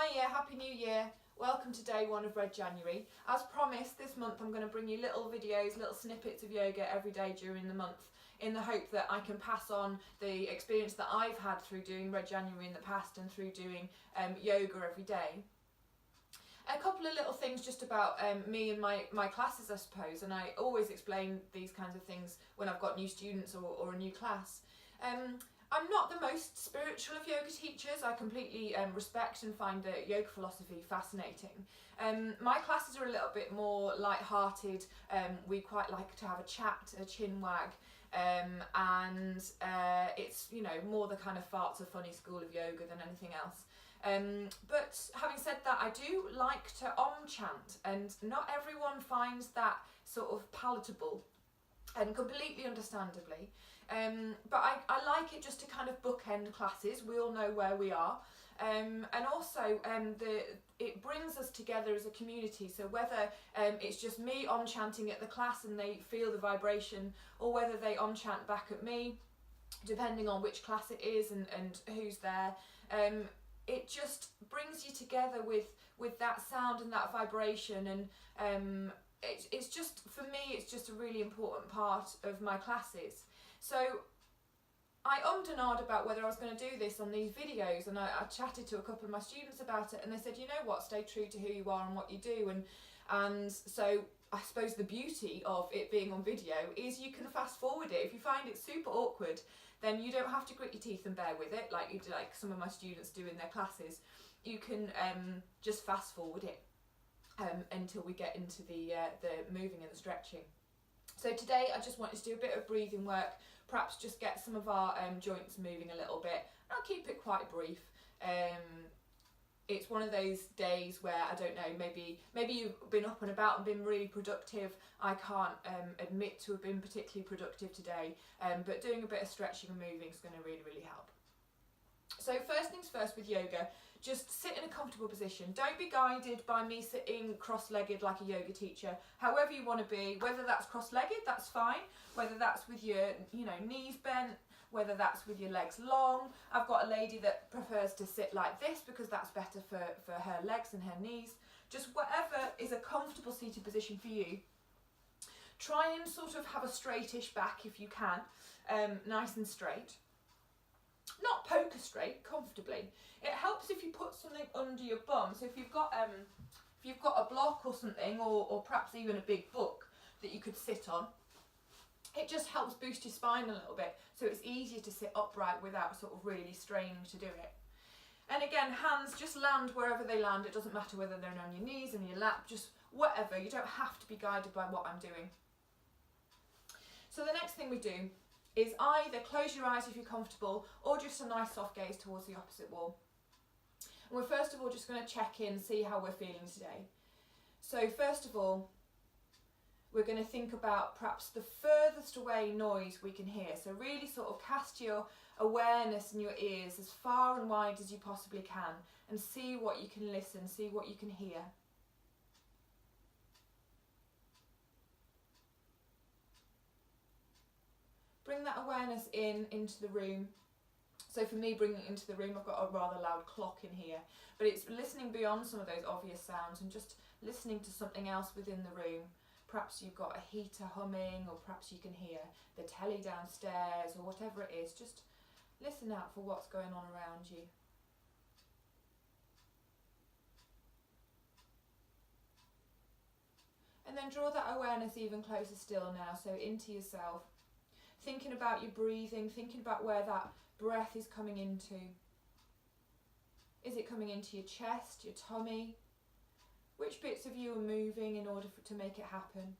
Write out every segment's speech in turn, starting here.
Hiya, Happy New Year. Welcome to day one of Red January. As promised, this month I'm going to bring you little videos, little snippets of yoga every day during the month in the hope that I can pass on the experience that I've had through doing Red January in the past and through doing yoga every day. A couple of little things just about me and my classes, I suppose, and I always explain these kinds of things when I've got new students or a new class. I'm not the most spiritual of yoga teachers. I completely respect and find the yoga philosophy fascinating. My classes are a little bit more light-hearted. We quite like to have a chat, a chin wag, and it's, you know, more the kind of farts are funny school of yoga than anything else. But having said that, I do like to chant, and not everyone finds that sort of palatable, and completely understandably. But I like it just to kind of bookend classes. We all know where we are, and also it brings us together as a community. So whether it's just me chanting at the class and they feel the vibration, or whether they chant back at me, depending on which class it is and who's there, it just brings you together with that sound and that vibration, and it's just, for me, it's just a really important part of my classes. So I and ahed about whether I was going to do this on these videos, and I chatted to a couple of my students about it, and they said, you know what, stay true to who you are and what you do. And so I suppose the beauty of it being on video is you can fast forward it. If you find it super awkward, then you don't have to grit your teeth and bear with it like some of my students do in their classes. You can just fast forward it until we get into the moving and the stretching. So today I just wanted to do a bit of breathing work, perhaps just get some of our joints moving a little bit. I'll keep it quite brief. It's one of those days where, I don't know, maybe you've been up and about and been really productive. I can't admit to have been particularly productive today, but doing a bit of stretching and moving is going to really, really help. So first things first with yoga, just sit in a comfortable position. Don't be guided by me sitting cross-legged like a yoga teacher. However you want to be, whether that's cross-legged, that's fine. Whether that's with your knees bent, whether that's with your legs long. I've got a lady that prefers to sit like this because that's better for her legs and her knees. Just whatever is a comfortable seated position for you. Try and sort of have a straightish back if you can, nice and straight. Not poker straight, comfortably. It helps if you put something under your bum. So if you've got a block or something, or perhaps even a big book that you could sit on, it just helps boost your spine a little bit, so it's easier to sit upright without sort of really straining to do it. And again, hands just land wherever they land. It doesn't matter whether they're on your knees, in your lap, just whatever. You don't have to be guided by what I'm doing. So the next thing we do is either close your eyes if you're comfortable, or just a nice soft gaze towards the opposite wall. And we're first of all just going to check in, see how we're feeling today. So first of all, we're going to think about perhaps the furthest away noise we can hear. So really sort of cast your awareness in your ears as far and wide as you possibly can, and see what you can listen, see what you can hear. Bring that awareness into the room. So for me, bringing it into the room, I've got a rather loud clock in here, but it's listening beyond some of those obvious sounds and just listening to something else within the room. Perhaps you've got a heater humming, or perhaps you can hear the telly downstairs, or whatever it is. Just listen out for what's going on around you. And then draw that awareness even closer still now, so into yourself. Thinking about your breathing, thinking about where that breath is coming into. Is it coming into your chest, your tummy? Which bits of you are moving in order to make it happen?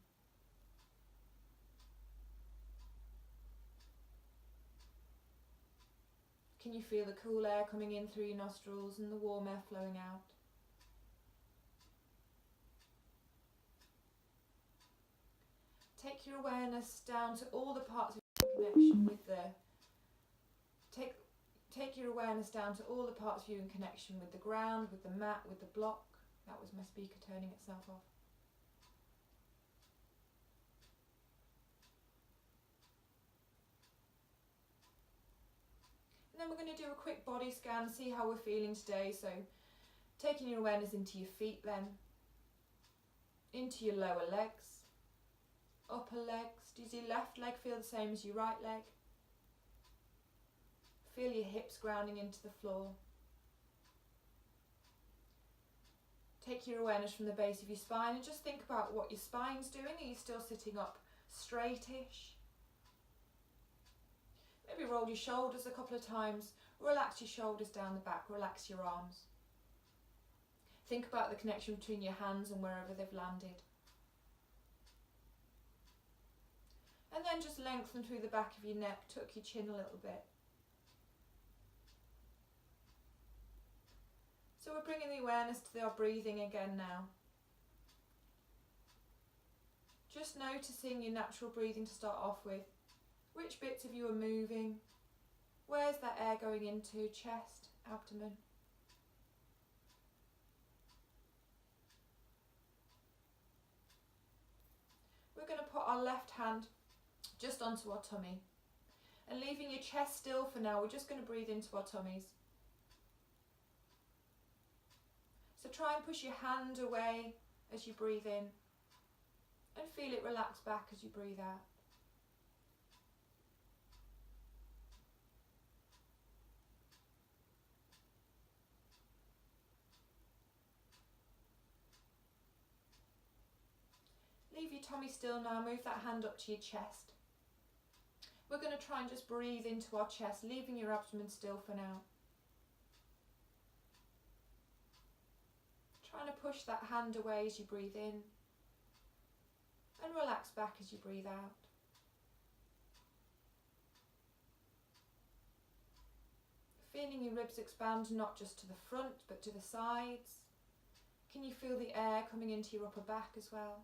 Can you feel the cool air coming in through your nostrils and the warm air flowing out? Take your awareness down to all the parts of your connection with Take your awareness down to all the parts of you in connection with the ground, with the mat, with the block. That was my speaker turning itself off. And then we're going to do a quick body scan, see how we're feeling today. So Taking your awareness into your feet then, into your lower legs, upper legs. Does your left leg feel the same as your right leg? Feel your hips grounding into the floor. Take your awareness from the base of your spine and just think about what your spine's doing. Are you still sitting up straightish? Maybe roll your shoulders a couple of times. Relax your shoulders down the back, relax your arms. Think about the connection between your hands and wherever they've landed. And then just lengthen through the back of your neck, tuck your chin a little bit. So we're bringing the awareness to our breathing again now. Just noticing your natural breathing to start off with. Which bits of you are moving? Where's that air going into? Chest, abdomen. We're going to put our left hand just onto our tummy. And leaving your chest still for now, we're just going to breathe into our tummies. So try and push your hand away as you breathe in. And feel it relax back as you breathe out. Leave your tummy still now, move that hand up to your chest. We're going to try and just breathe into our chest, leaving your abdomen still for now. Trying to push that hand away as you breathe in and relax back as you breathe out. Feeling your ribs expand not just to the front but to the sides. Can you feel the air coming into your upper back as well?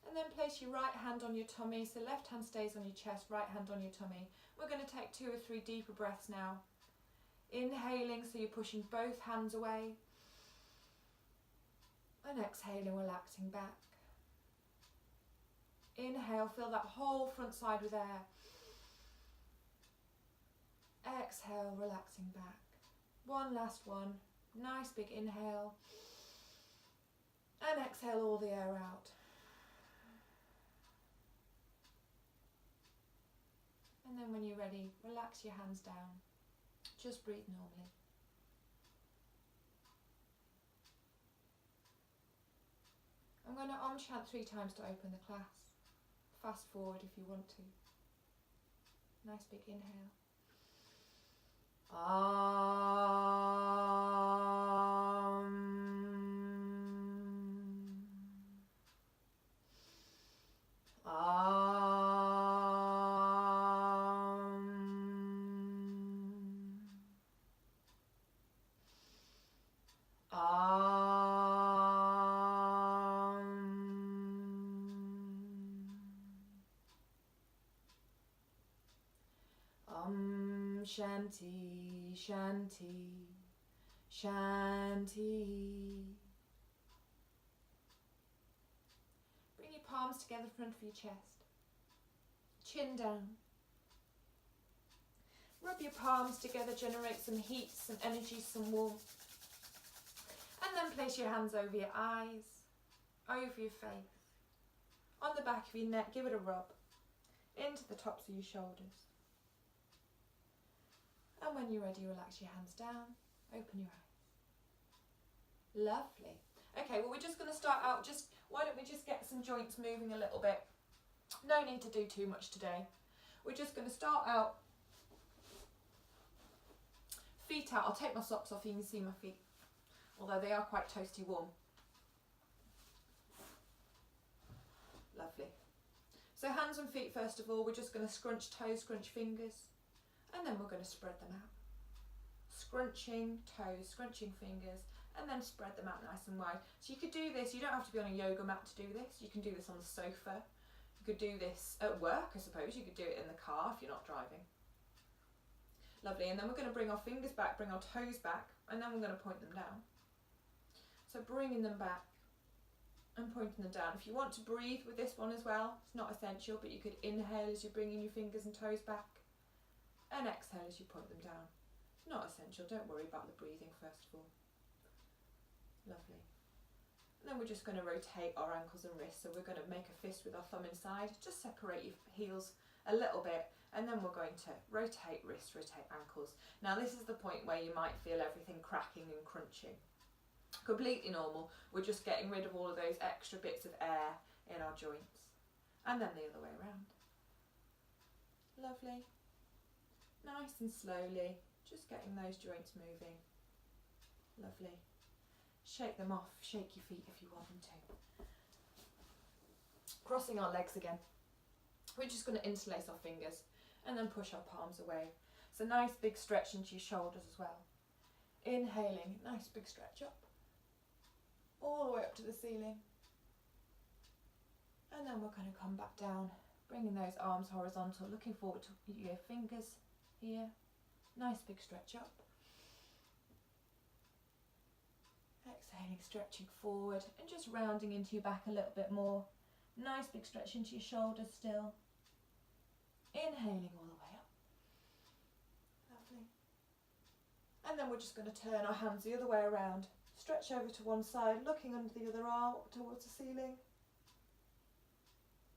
And then place your right hand on your tummy, so left hand stays on your chest, right hand on your tummy. We're going to take 2 or 3 deeper breaths now. Inhaling, so you're pushing both hands away. And exhaling, relaxing back. Inhale, fill that whole front side with air. Exhale, relaxing back. One last one. Nice big inhale. And exhale all the air out. And then when you're ready, relax your hands down. Just breathe normally. I'm going to chant 3 times to open the class. Fast forward if you want to. Nice big inhale. Shanti, Shanti, Shanti. Bring your palms together in front of your chest. Chin down. Rub your palms together, generate some heat, some energy, some warmth. And then place your hands over your eyes, over your face. On the back of your neck, give it a rub. Into the tops of your shoulders. And when you're ready, relax your hands down, open your eyes. Lovely. Okay, well we're just going to start out, why don't we just get some joints moving a little bit. No need to do too much today. We're just going to start out, feet out. I'll take my socks off, you can see my feet, although they are quite toasty warm. Lovely. So hands and feet first of all, we're just going to scrunch toes, scrunch fingers. And then we're going to spread them out. Scrunching toes, scrunching fingers, and then spread them out nice and wide. So you could do this, you don't have to be on a yoga mat to do this. You can do this on the sofa. You could do this at work, I suppose. You could do it in the car if you're not driving. Lovely, and then we're going to bring our fingers back, bring our toes back, and then we're going to point them down. So bringing them back. and pointing them down. If you want to breathe with this one as well, it's not essential, but you could inhale as you're bringing your fingers and toes back, and exhale as you point them down. Not essential, don't worry about the breathing first of all. Lovely. And then we're just going to rotate our ankles and wrists, so we're going to make a fist with our thumb inside, just separate your heels a little bit, and then we're going to rotate wrists, rotate ankles. Now this is the point where you might feel everything cracking and crunching. Completely normal, we're just getting rid of all of those extra bits of air in our joints. And then the other way around. Lovely. Nice and slowly, just getting those joints moving. Lovely. Shake them off, shake your feet if you want them to. Crossing our legs again. We're just going to interlace our fingers and then push our palms away. So nice big stretch into your shoulders as well. Inhaling, nice big stretch up. All the way up to the ceiling. And then we're going to come back down, bringing those arms horizontal, looking forward to your fingers here. Nice big stretch up. Exhaling, stretching forward and just rounding into your back a little bit more. Nice big stretch into your shoulders still. Inhaling all the way up. Lovely. And then we're just going to turn our hands the other way around. Stretch over to one side, looking under the other arm towards the ceiling.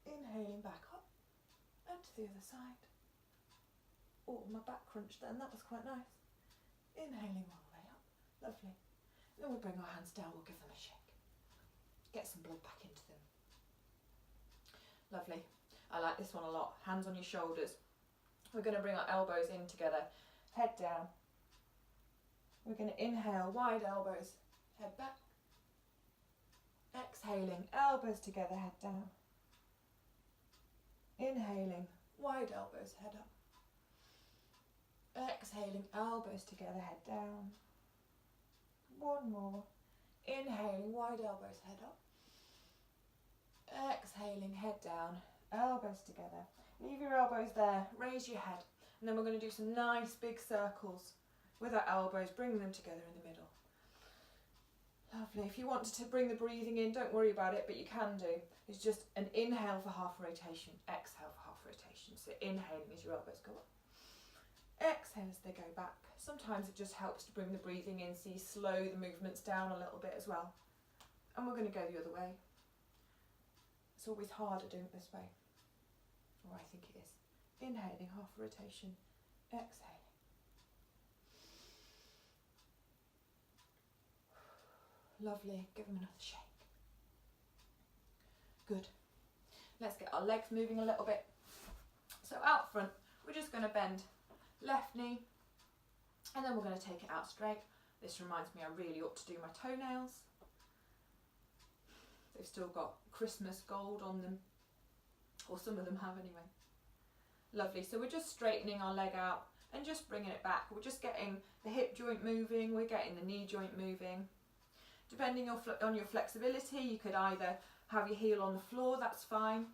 Inhaling back up and to the other side. Oh, my back crunched then, that was quite nice. Inhaling all the way up. Lovely. Then we'll bring our hands down, we'll give them a shake. Get some blood back into them. Lovely. I like this one a lot. Hands on your shoulders. We're going to bring our elbows in together. Head down. We're going to inhale, wide elbows, head back. Exhaling, elbows together, head down. Inhaling, wide elbows, head up. Exhaling, elbows together, head down. One more. Inhaling, wide elbows, head up. Exhaling, head down, elbows together. Leave your elbows there, raise your head, and then we're going to do some nice big circles with our elbows, bringing them together in the middle. Lovely. If you wanted to bring the breathing in, don't worry about it, but you can do. It's just an inhale for half rotation, exhale for half rotation. So inhaling as your elbows go up. Exhale as they go back. Sometimes it just helps to bring the breathing in, so you slow the movements down a little bit as well. And we're going to go the other way. It's always harder doing it this way. Or I think it is. Inhaling, half rotation. Exhaling. Lovely. Give them another shake. Good. Let's get our legs moving a little bit. So out front, we're just going to bend left knee, and then we're going to take it out straight. This reminds me I really ought to do my toenails. They've still got Christmas gold on them, or some of them have anyway. Lovely. So we're just straightening our leg out and just bringing it back. We're just getting the hip joint moving, we're getting the knee joint moving. Depending on your flexibility, you could either have your heel on the floor, that's fine.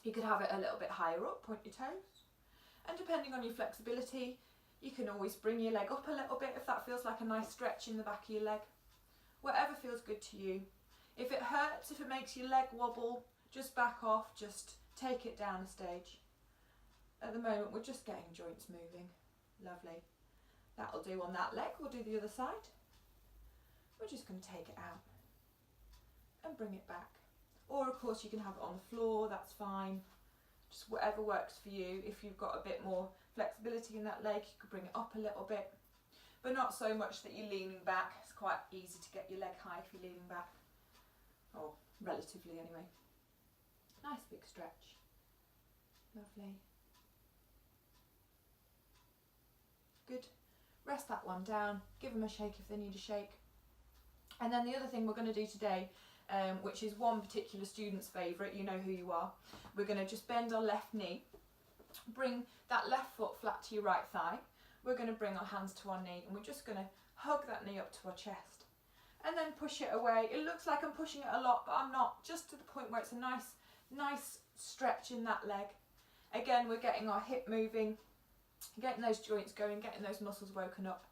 You could have it a little bit higher up, point your toes. And depending on your flexibility, you can always bring your leg up a little bit if that feels like a nice stretch in the back of your leg. Whatever feels good to you. If it hurts, if it makes your leg wobble, just back off, just take it down a stage. At the moment, we're just getting joints moving. Lovely. That'll do on that leg. We'll do the other side. We're just going to take it out and bring it back. Or of course you can have it on the floor, that's fine. Just whatever works for you. If you've got a bit more flexibility in that leg, you could bring it up a little bit. But not so much that you're leaning back. It's quite easy to get your leg high if you're leaning back. Or relatively anyway. Nice big stretch. Lovely. Good. Rest that one down. Give them a shake if they need a shake. And then the other thing we're going to do today, which is one particular student's favourite, you know who you are, we're going to just bend our left knee, bring that left foot flat to your right thigh, we're going to bring our hands to our knee, and we're just going to hug that knee up to our chest, and then push it away. It looks like I'm pushing it a lot, but I'm not, just to the point where it's a nice stretch in that leg. Again, we're getting our hip moving, getting those joints going, getting those muscles woken up.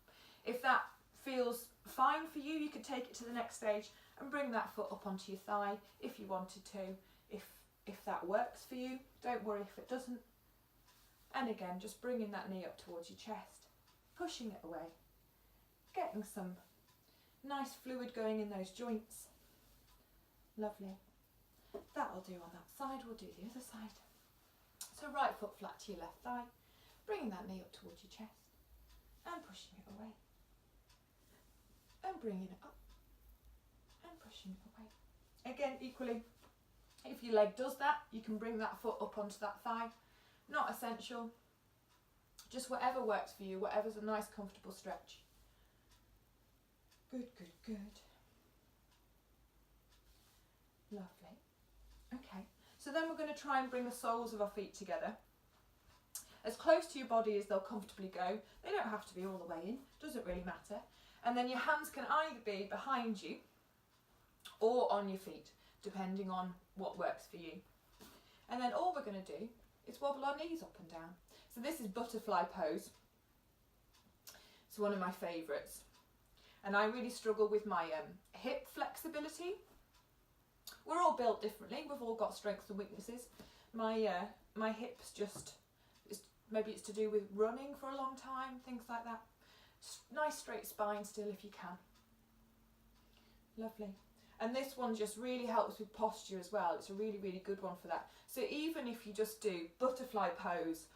If that feels fine for you, you could take it to the next stage and bring that foot up onto your thigh if you wanted to, if that works for you. Don't worry if it doesn't. And again, just bringing that knee up towards your chest, pushing it away, getting some nice fluid going in those joints. Lovely. That'll do on that side. We'll do the other side. So right foot flat to your left thigh, bringing that knee up towards your chest and pushing it away. And bringing it up and pushing it away. Again, equally, if your leg does that, you can bring that foot up onto that thigh. Not essential, just whatever works for you, whatever's a nice comfortable stretch. Good, good, good. Lovely. Okay, so then we're going to try and bring the soles of our feet together as close to your body as they'll comfortably go. They don't have to be all the way in, doesn't really matter. And then your hands can either be behind you or on your feet, depending on what works for you. And then all we're going to do is wobble our knees up and down. So this is butterfly pose. It's one of my favourites. And I really struggle with my hip flexibility. We're all built differently. We've all got strengths and weaknesses. My hips just, maybe it's to do with running for a long time, things like that. Nice straight spine still if you can. Lovely. And this one just really helps with posture as well. It's a really, really good one for that. So even if you just do butterfly pose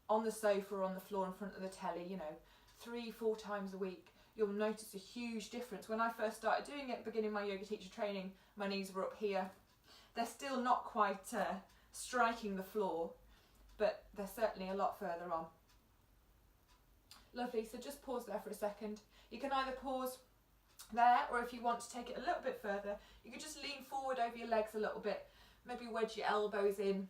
on the sofa or on the floor in front of the telly, you know, 3-4 times a week, you'll notice a huge difference. When I first started doing it, beginning my yoga teacher training, my knees were up here. They're still not quite striking the floor, but they're certainly a lot further on. Lovely, so just pause there for a second. You can either pause there, or if you want to take it a little bit further, you can just lean forward over your legs a little bit, maybe wedge your elbows in,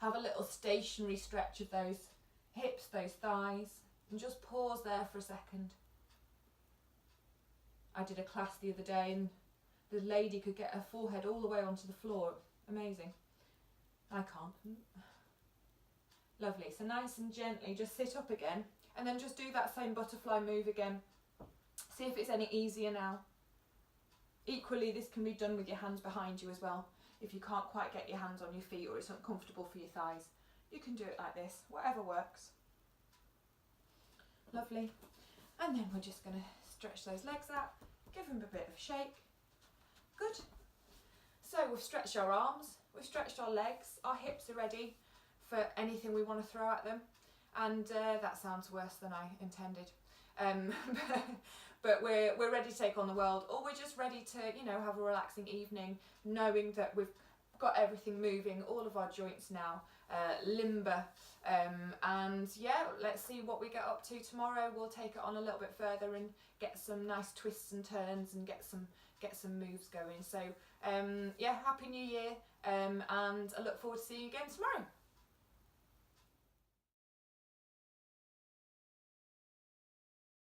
have a little stationary stretch of those hips, those thighs, and just pause there for a second. I did a class the other day and the lady could get her forehead all the way onto the floor. Amazing. I can't. Lovely, so nice and gently just sit up again and then just do that same butterfly move again. See if it's any easier now. Equally, this can be done with your hands behind you as well. If you can't quite get your hands on your feet or it's uncomfortable for your thighs, you can do it like this, whatever works. Lovely. And then we're just going to stretch those legs out, give them a bit of a shake. Good. So we've stretched our arms, we've stretched our legs, our hips are ready for anything we want to throw at them. And that sounds worse than I intended. But we're ready to take on the world, or we're just ready to, you know, have a relaxing evening, knowing that we've got everything moving, all of our joints now limber, and yeah, let's see what we get up to tomorrow. We'll take it on a little bit further and get some nice twists and turns and get some moves going. So yeah, happy new year, and I look forward to seeing you again tomorrow.